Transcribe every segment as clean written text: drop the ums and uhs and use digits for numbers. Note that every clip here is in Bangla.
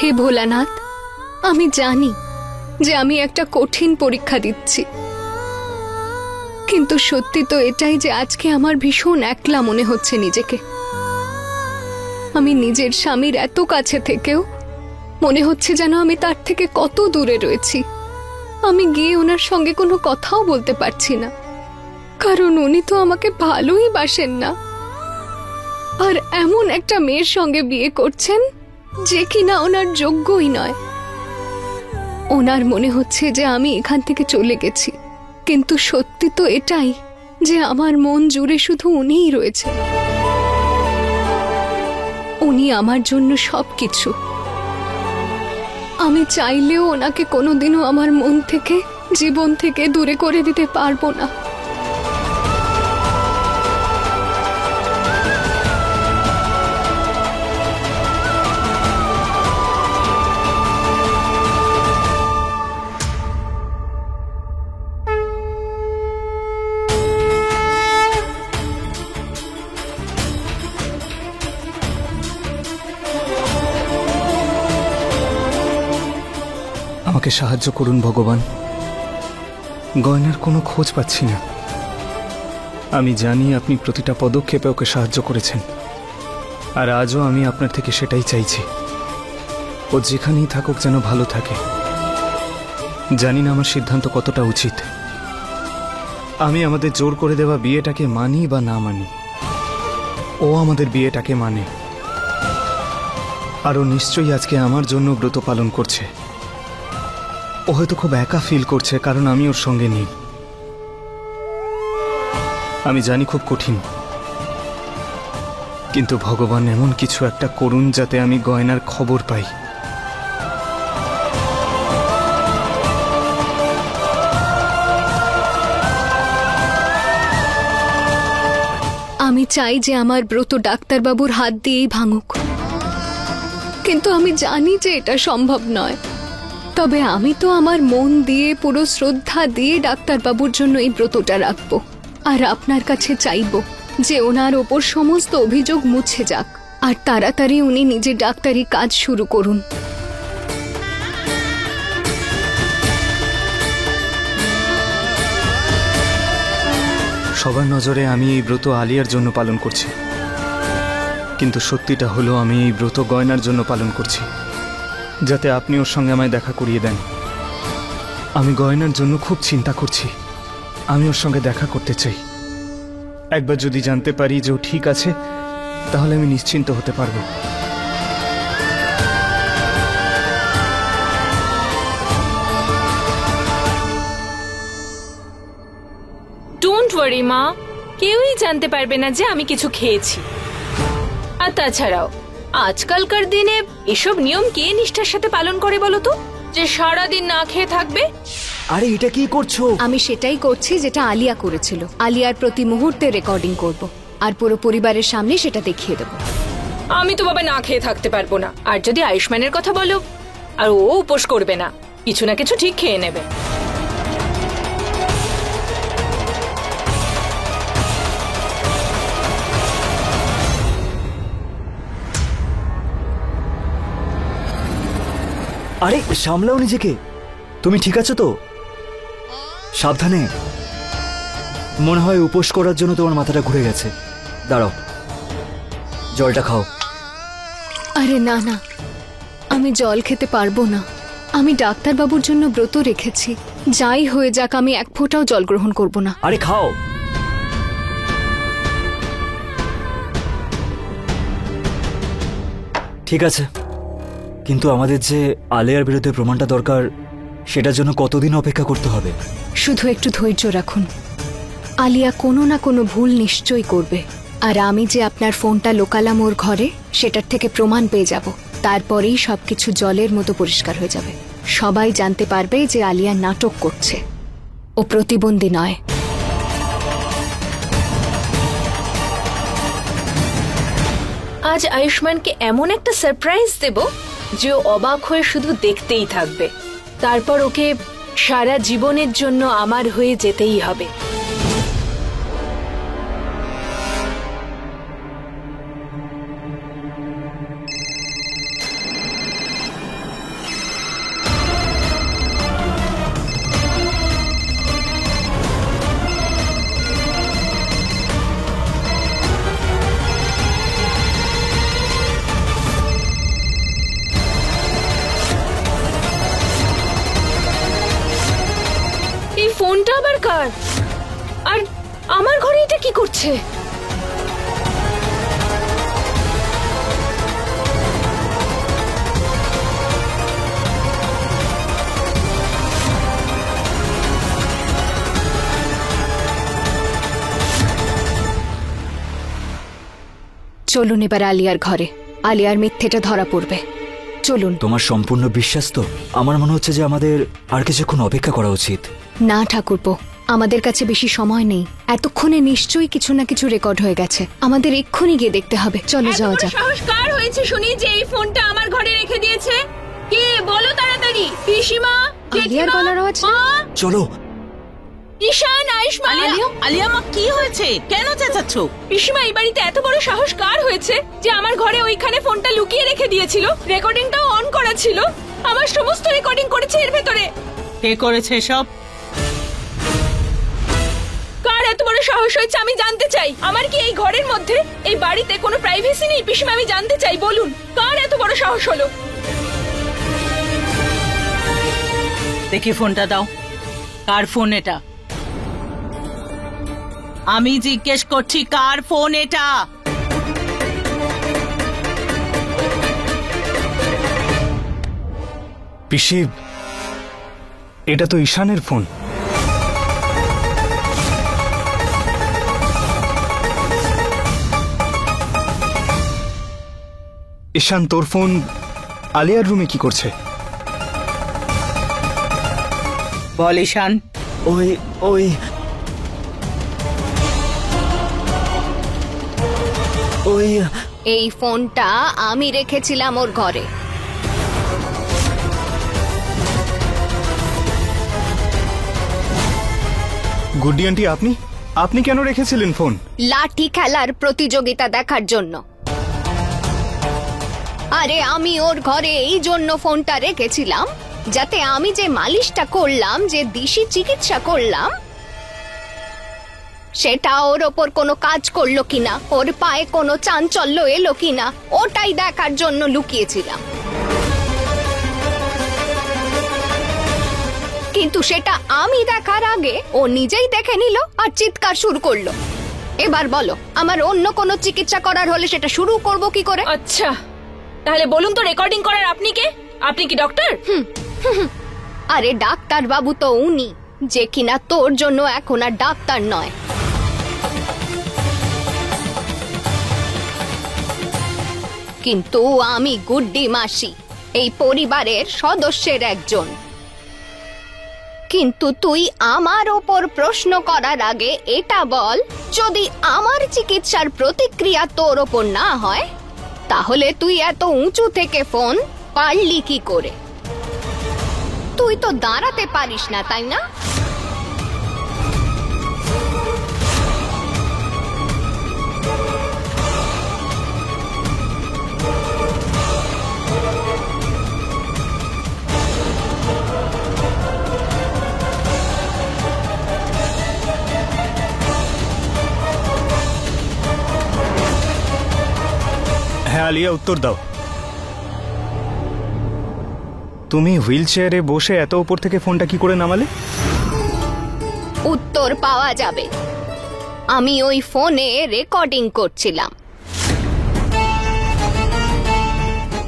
হে ভোলানাথ, আমি জানি যে আমি একটা কঠিন পরীক্ষা দিচ্ছি, কিন্তু সত্যি তো এটাই যে আজকে আমার ভীষণ একলা মনে হচ্ছে নিজেকে। আমি নিজের স্বামীর এত কাছে থেকেও মনে হচ্ছে যেন আমি তার থেকে কত দূরে রয়েছি। আমি গিয়ে ওনার সঙ্গে কোনো কথাও বলতে পারছি না, কারণ উনি তো আমাকে ভালোই বাসেন না, আর এমন একটা মেয়ের সঙ্গে বিয়ে করছেন যে কিনা ওনার যোগ্যই নয়। ওনার মনে হচ্ছে যে আমি এখান থেকে চলে গেছি, কিন্তু সত্যি তো এটাই যে আমার মন জুড়ে শুধু উনিই রয়েছে। উনি আমার জন্য সবকিছু। আমি চাইলেও ওনাকে কোনোদিনও আমার মন থেকে, জীবন থেকে দূরে করে দিতে পারবো না। আমাকে সাহায্য করুন ভগবান, গয়নার কোনো খোঁজ পাচ্ছি না। আমি জানি আপনি প্রতিটা পদক্ষেপে ওকে সাহায্য করেছেন, আর আজও আমি আপনার থেকে সেটাই চাইছি। ও যেখানেই থাকুক যেন ভালো থাকে। জানি না আমার সিদ্ধান্ত কতটা উচিত। আমি আমাদের জোর করে দেওয়া বিয়েটাকে মানি বা না মানি, ও আমাদের বিয়েটাকে মানে, আর ও নিশ্চয়ই আজকে আমার জন্য ব্রত পালন করছে। ও হয়তো খুব একা ফিল করছে, কারণ আমি ওর সঙ্গে নেই। আমি জানি খুব কঠিন, কিন্তু ভগবান এমন কিছু একটা করুন যাতে আমি গয়নার খবর পাই। আমি চাই যে আমার ব্রত ডাক্তারবাবুর হাত দিয়েই ভাঙুক, কিন্তু আমি জানি যে এটা সম্ভব নয়। তবে আমি তো আমার মন দিয়ে, পুরো শ্রদ্ধা দিয়ে ডাক্তারবাবুর জন্য এই ব্রতটা রাখবো, আর আপনার কাছে চাইবো যে ওনার ওপর সমস্ত অভিযোগ মুছে যাক, আর তাড়াতাড়ি উনি নিজের ডাক্তারি কাজ শুরু করুন। সবার নজরে আমি এই ব্রত আলিয়ার জন্য পালন করছি, কিন্তু সত্যিটা হলো আমি এই ব্রত গয়নার জন্য পালন করছি, যাতে আপনি ওর সঙ্গে আমায় দেখা করিয়ে দেন। আমি গয়নার জন্য খুব চিন্তা করছি। আমি ওর সঙ্গে দেখা করতে চাই। একবার যদি জানতে পারি যে ও ঠিক আছে, তাহলে আমি নিশ্চিন্ত হতে পারবো। ডোন্ট ওয়ারি মা, কেউই জানতে পারবে না যে আমি কিছু খেয়েছি। আর তাছাড়াও আজকালকার দিনে এসব নিয়ম কে নিষ্ঠার সাথে পালন করে বলো তো, যে সারাদিন না খেয়ে থাকবে? আরে এটা কি করছো? আমি সেটাই করছি যেটা আলিয়া করেছিল। আলিয়ার প্রতি মুহূর্তে রেকর্ডিং করব, আর পুরো পরিবারের সামনে সেটা দেখিয়ে দেব। আমি তো বাবা না খেয়ে থাকতে পারবো না। আর যদি আয়ুষ্মানের কথা বলো, আর ও উপোস করবে না, কিছু না কিছু ঠিক খেয়ে নেবে। আরে সামলাও নিজেকে। তুমি ঠিক আছো তো? সাবধানে। মনে হয় উপোস করার জন্য তোমার মাথাটা ঘুরে গেছে। দাঁড়াও, জলটা খাও। আরে না না, আমি জল খেতে পারবো না। আমি ডাক্তারবাবুর জন্য ব্রত রেখেছি। যাই হয়ে যাক, আমি এক ফোঁটাও জল গ্রহণ করব না। আরে খাও। ঠিক আছে, কিন্তু আমাদের যে আলিয়ার বিরুদ্ধে প্রমাণটা দরকার, সেটার জন্য কতদিন অপেক্ষা করতে হবে? শুধু একটু ধৈর্য রাখুন। আলিয়া কোনো না কোনো ভুল নিশ্চয়ই করবে, আর আমি যে আপনার ফোনটা লোকালাম ওর ঘরে, সেটার থেকে প্রমাণ পেয়ে যাব। তারপরেই সবকিছু জলের মতো পরিষ্কার হয়ে যাবে। সবাই জানতে পারবে যে আলিয়া নাটক করছে, ও প্রতিবন্ধী নয়। আজ আয়ুষ্মানকে এমন একটা সারপ্রাইজ দেব যে ও অবাক হয়ে শুধু দেখতেই থাকবে। তারপর ওকে সারা জীবনের জন্য আমার হয়ে যেতেই হবে। ফোনটা আবার কার? আর আমার ঘরে এটা কি করছে? চলুন এবার আলিয়ার ঘরে। আলিয়ার মিথ্যেটা ধরা পড়বে। চলুন। তোমার সম্পূর্ণ বিশ্বাস তো? আমার মনে হচ্ছে যে আমাদের আর কিছুক্ষণ অপেক্ষা করা উচিত। না ঠাকুরপো, আমাদের কাছে বেশি সময় নেই। এতক্ষণে নিশ্চয়ই কিছু না কিছু রেকর্ড হয়ে গেছে। আমাদের এক্ষুনি গিয়ে দেখতে হবে। চলো যাওয়া যাক। সাহস কার হয়েছে শুনি যে এই ফোনটা আমার ঘরে রেখে দিয়েছে? কে বলো তাড়াতাড়ি। পিসিমা, আলিয়ার গলার আওয়াজ না? চলো। ঈশান, আয়ুষ্মান। আলিয়া মা, কি হয়েছে? কেন চেঁচাচ্ছ? পিসিমা, এই বাড়িতে এত বড় সাহস কার হয়েছে যে আমার ঘরে ওইখানে ফোনটা লুকিয়ে রেখে দিয়েছিল? রেকর্ডিংটাও অন করা ছিল। আমার সমস্ত রেকর্ডিং করেছে এর ভেতরে। কে করেছে সব? কার এত বড় সাহস হয়েছে আমি জানতে চাই। আমার কি এই ঘরের মধ্যে, এই বাড়িতে কোনো প্রাইভেসি নেই? পিসিমা, আমি জানতে চাই, বলুন কার এত বড় সাহস হলো? দেখি ফোনটা দাও। কার ফোন এটা? আমি জিজ্ঞেস করছি, কার ফোন এটা? পিসি, এটা তো ঈশানের ফোন। ঈশান, তোর ফোন আলিয়ার রুমে কি করছে? বল ঈশান। ওই ওই ওই এই ফোনটা আমি রেখেছিলাম ওর ঘরে। গুড্ডি আন্টি, আপনি আপনি কেন রেখেছিলেন ফোন? লাঠি খেলার প্রতিযোগিতা দেখার জন্য। আরে আমি ওর ঘরে এই জন্য ফোনটা রেখেছিলাম যাতে আমি যে মালিশটা করলাম, যে দিশি চিকিৎসা করলাম, সেটা ওর ওপর কোনো কাজ করলো কিনা, ওর পায়ে কোনো চাঞ্চল্য এলো কিনা, ওটাই দেখার জন্য লুকিয়েছিলাম। কিন্তু সেটা আমি দেখার আগে ও নিজেই দেখে নিল আর চিৎকার শুরু করলো। এবার বলো, আমার অন্য কোনো চিকিৎসা করার হলে সেটা শুরু করব কি করে? আচ্ছা, তাহলে বলুন তো, রেকর্ডিং করার আপনি কে? আপনি কি ডক্টর? আরে ডাক্তার বাবু তো উনি, যে কিনা তোর জন্য এখন আর ডাক্তার নয়। কিন্তু আমি গুড্ডি মাসি, এই পরিবারের সদস্যের একজন। কিন্তু তুই আমার ওপর প্রশ্ন করার আগে এটা বল, যদি আমার চিকিৎসার প্রতিক্রিয়া তোর ওপর না হয় তাহলে তুই এত উঁচু থেকে ফোন পারলি কি করে? তুই তো দাঁড়াতে পারিস না, তাই না? হ্যাঁ আলিয়া, উত্তর দাও। তুমি হুইল চেয়ারে বসে এত উপর থেকে ফোনটা কি করে নামালে? উত্তর পাওয়া যাবে। আমি ওই ফোনে রেকর্ডিং করছিলাম।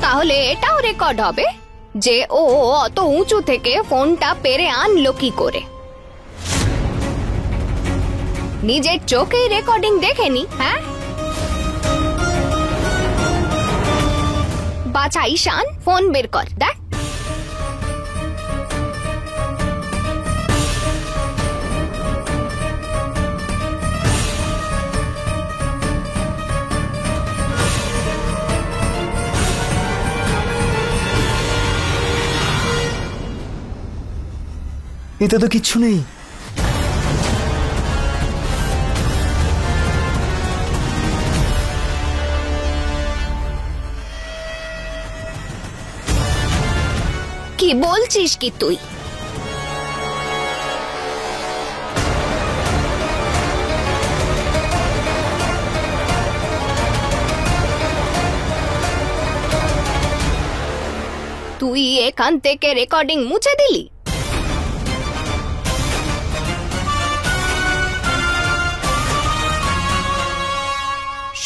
তাহলে এটাও রেকর্ড হবে যে ও অত উঁচু থেকে ফোনটা পেরে আনলো কি করে। নিজের চোখেই রেকর্ডিং দেখেনি। হ্যাঁ, বাছা ঈশান, ফোন বের কর, দেখ। এতে তো কিচ্ছু নেই। কি বলছিস কি তুই? তুই এখান থেকে রেকর্ডিং মুছে দিলি?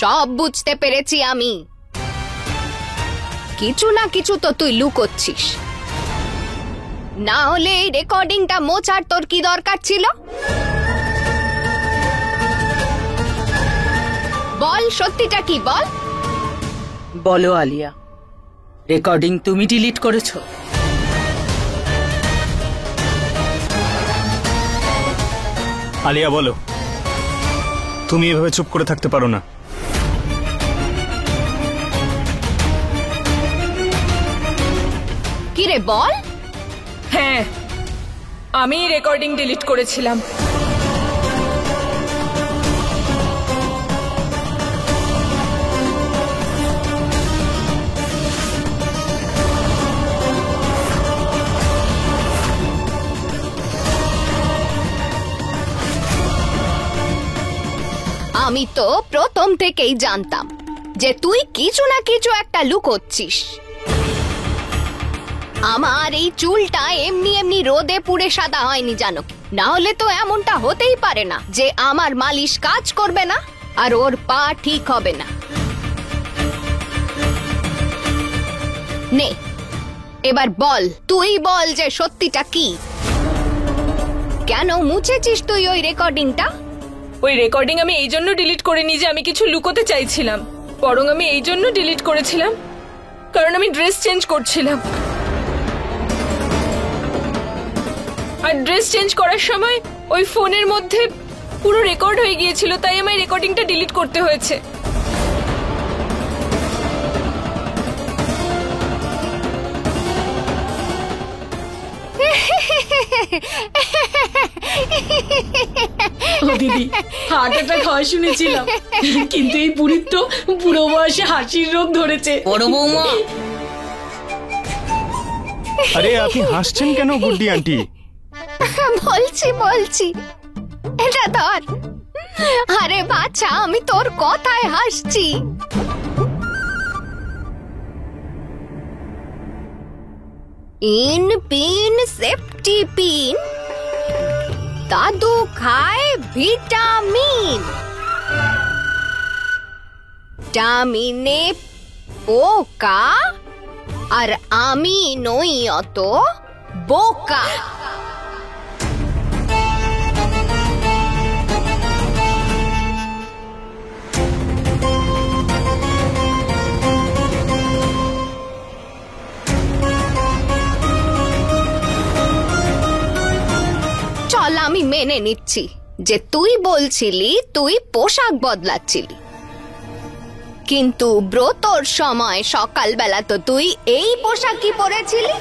সব বুঝতে পেরেছি আমি। কিছু না কিছু তো তুই লুকোচ্ছিস, না হলে এই রেকর্ডিংটা মোছার তোর কি দরকার ছিল? বল, সত্যিটা কি বল। বলো আলিয়া, রেকর্ডিং তুমি ডিলিট করেছো? আলিয়া বলো, তুমি এভাবে চুপ করে থাকতে পারো না। কি রে বল। হ্যাঁ, আমি রেকর্ডিং ডিলিট করেছিলাম। আমি তো প্রথম থেকেই জানতাম যে তুই কিছু না কিছু একটা লুকোচ্ছিস। আমার এই চুলটা এমনি এমনি রোদে পুড়ে সাদা হয়নি জানো, না হলে তো এমনটা হতেই পারে না যে আমার মালিশ কাজ করবে না আর ওর পা ঠিক হবে না। নে এবার বল, তুই বল যে সত্যিটা কি। কেন মুছেছিস তুই ওই রেকর্ডিংটা? ওই রেকর্ডিং আমি এই জন্য ডিলিট করিনি যে আমি কিছু লুকোতে চাইছিলাম, বরং আমি এই জন্য ডিলিট করেছিলাম কারণ আমি ড্রেস চেঞ্জ করছিলাম। আর ড্রেস চেঞ্জ করার সময় ওই ফোনের মধ্যে পুরো রেকর্ড হয়ে গিয়েছিল, তাই আমার রেকর্ডিংটা ডিলিট করতে হয়েছে। ও দিদি, হার্ট অ্যাটাক হয় শুনেছিলাম, কিন্তু এই বুড়ির তো বুড়ো বয়সে হাসির রোগ ধরেছে। বড় বৌমা, আরে আপনি হাসছেন কেন গুড্ডি আন্টি? বলছি এটা ধর। আরে বাচ্চা, আমি তোর কথায় হাসছি। ইন পিন সেফটি পিন, দাদু খায় ভিটামিন, ভিটামিনে পোকা, আর আমি নই অত বোকা। চল, আমি মেনে নিচ্ছি যে তুই বলছিলি তুই পোশাক বদলাচ্ছিলি, কিন্তু ব্রতর সময় সকালবেলা তো তুই এই পোশাকই পরেছিলি।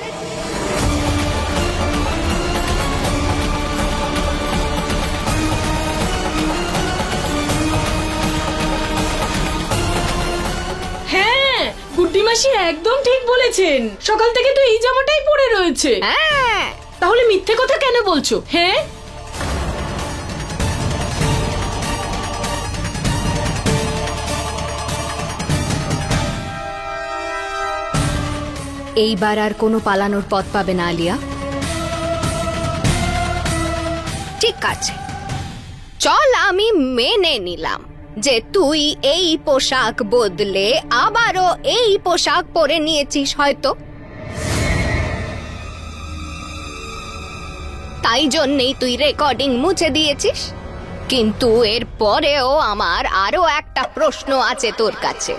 হ্যাঁ, গুড্ডি মাসি একদম ঠিক বলেছেন, সকাল থেকে তো এই জামাটাই পরে রয়েছে। হ্যাঁ, তাহলে মিথ্যে কথা কেন বলছো? হ্যাঁ, এইবার আর কোনো পালানোর পথ পাবে না আলিয়া। ঠিক আছে, চল আমি মেনে নিলাম যে তুই এই পোশাক বদলে আবারও এই পোশাক পরে নিয়েছিস হয়তো, তাই জন্যই তুই রেকর্ডিং মুছে দিয়েছিস। কিন্তু এর পরেও আমার আরো একটা প্রশ্ন আছে তোর কাছে।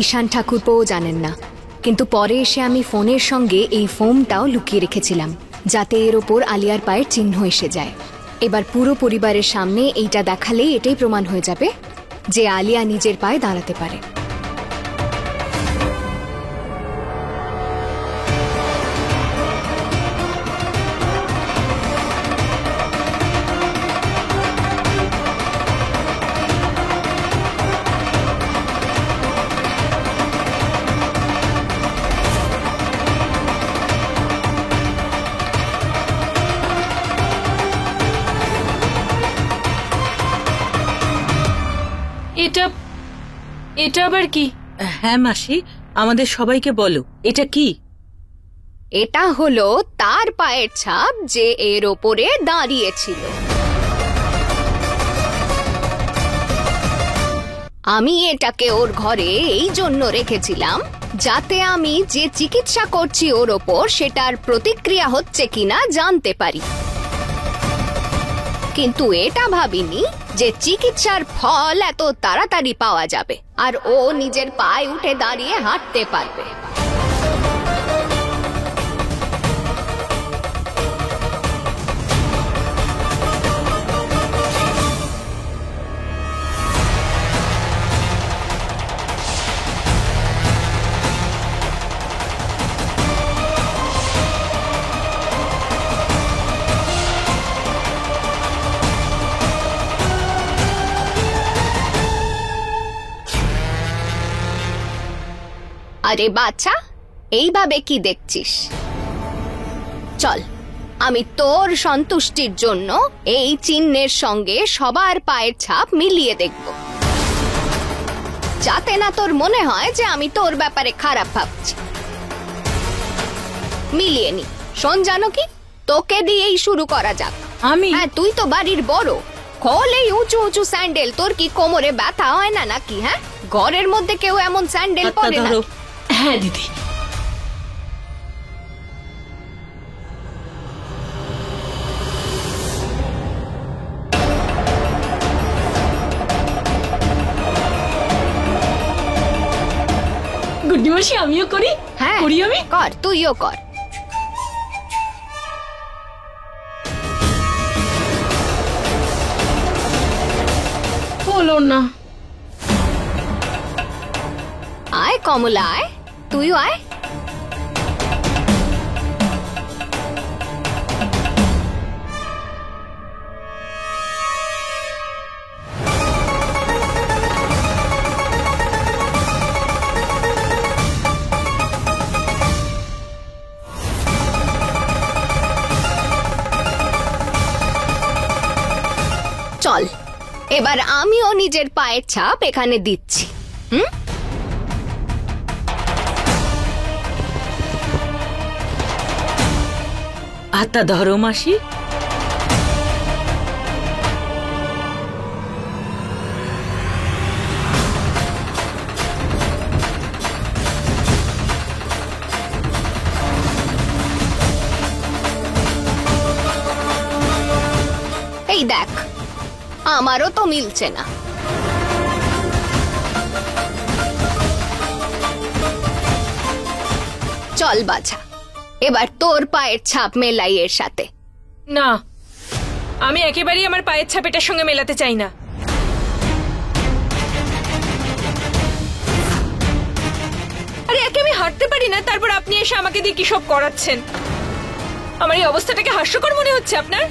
ঈশান ঠাকুরপোও জানেন না কিন্তু পরে এসে আমি ফোনের সঙ্গে এই ফোমটাও লুকিয়ে রেখেছিলাম, যাতে এর ওপর আলিয়ার পায়ের চিহ্ন এসে যায়। এবার পুরো পরিবারের সামনে এইটা দেখালেই এটাই প্রমাণ হয়ে যাবে যে আলিয়া নিজের পায়ে দাঁড়াতে পারে। এটা এটা আবার কি? হ্যাঁ মাসি, আমাদের সবাইকে বলো এটা কি। এটা হলো তার পায়ের ছাপ যে এর ওপরে দাঁড়িয়েছিল। আমি এটাকে ওর ঘরে এই জন্য রেখেছিলাম যাতে আমি যে চিকিৎসা করছি ওর ওপর সেটার প্রতিক্রিয়া হচ্ছে কিনা জানতে পারি, কিন্তু এটা ভাবিনি যে চিকিৎসার ফল এত তাড়াতাড়ি পাওয়া যাবে আর ও নিজের পায়ে উঠে দাঁড়িয়ে হাঁটতে পারবে। আরে বাচ্চা, এইভাবে কি দেখছিস? চল, আমি তোর সন্তুষ্টির জন্য এই চিহ্নের সঙ্গে সবার পায়ের ছাপ মিলিয়ে দেখব, যাতে না তোর মনে হয় যে আমি তোর ব্যাপারে খারাপ ভাবছি। মিলিয়ে নি। শোন জানকী, তোকে দিয়েই শুরু করা যাক। আমি? হ্যাঁ, তুই তো বাড়ির বড়। খোল এই উঁচু উঁচু স্যান্ডেল। তোর কি কোমরে ব্যথা হয় না নাকি? হ্যাঁ, ঘরের মধ্যে কেউ এমন স্যান্ডেল হাতটা পরে না? ধরো। হ্যাঁ দিদি। গুড্ডি মাসি, আমিও করি। হ্যাঁ, করি আমি। কর, তুইও কর। হলো না। আয় কমলা, আয়, তুইও আয়। চল, এবার আমিও নিজের পায়ের ছাপ এখানে দিচ্ছি। হাতটা ধরো মাসি। এই দেখ, আমারও তো মিলছে না। চল বাছা, এবার তোর পায়ের ছাপ মেলাই এর সাথে। না, আমি একেবারেই আমার পায়ের ছাপ এটার সঙ্গে মেলাতে চাই না। আরে একে আমি হাঁটতে পারি না, তারপর আপনি এসে আমাকে দিয়ে কি সব করাচ্ছেন? আমার এই অবস্থাটাকে হাস্যকর মনে হচ্ছে আপনার?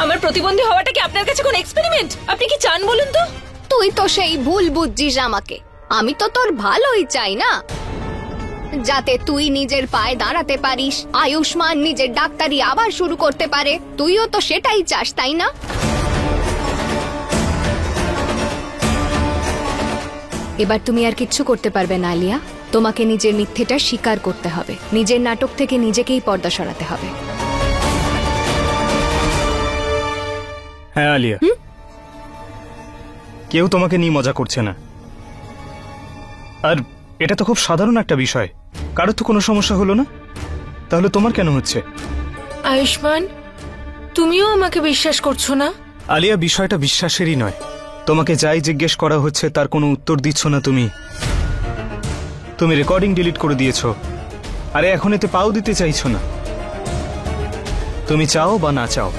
আমার প্রতিবন্ধী হওয়াটা কি আপনার কাছে কোনো এক্সপেরিমেন্ট? আপনি কি চান বলুন তো? তুই তো সেই ভুল বুঝছিস আমাকে। আমি তো তোর ভালোই চাই না, যাতে তুই নিজের পায়ে দাঁড়াতে পারিস, আয়ুষ্মান নিজের ডাক্তারি আবার শুরু করতে পারে। তুইও তো সেটাই চাস, তাই না? এবার তুমি আর কিচ্ছু করতে পারবে না আলিয়া। তোমাকে নিজের মিথ্যেটা স্বীকার করতে হবে। নিজের নাটক থেকে নিজেকেই পর্দা সরাতে হবে। হ্যাঁ আলিয়া, কেউ তোমাকে নিয়ে মজা করছে না। আর এটা তো খুব সাধারণ একটা বিষয়, কারোর তো কোনো সমস্যা হলো না, তাহলে তোমার কেন হচ্ছে? আয়ুষ্মান, তুমিও আমাকে বিশ্বাস করছো না? আলিয়া, বিষয়টা বিশ্বাসেরই নয়, তোমাকে যাই জিজ্ঞেস করা হচ্ছে তার কোনো উত্তর দিচ্ছ না তুমি। তুমি রেকর্ডিং ডিলিট করে দিয়েছো, আরে এখন এতে পাও দিতে চাইছো না। তুমি চাও বা না চাও,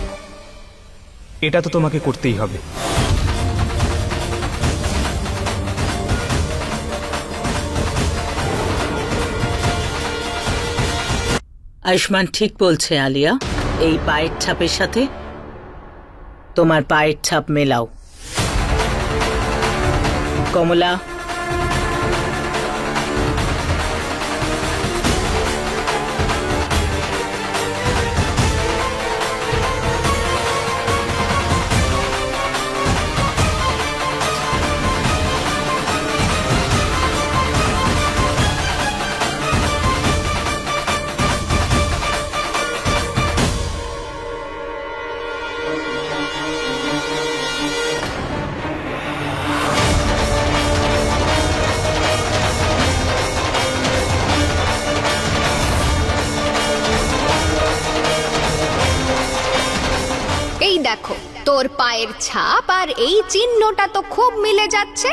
এটা তো তোমাকে করতেই হবে। আয়ুষ্মান ঠিক বলছে আলিয়া, এই পায়ের ছাপের সাথে তোমার পায়ের ছাপ মেলাও। কমলা, এই দেখো, তোর পায়ের ছাপ আর এই চিহ্নটা তো খুব মিলে যাচ্ছে।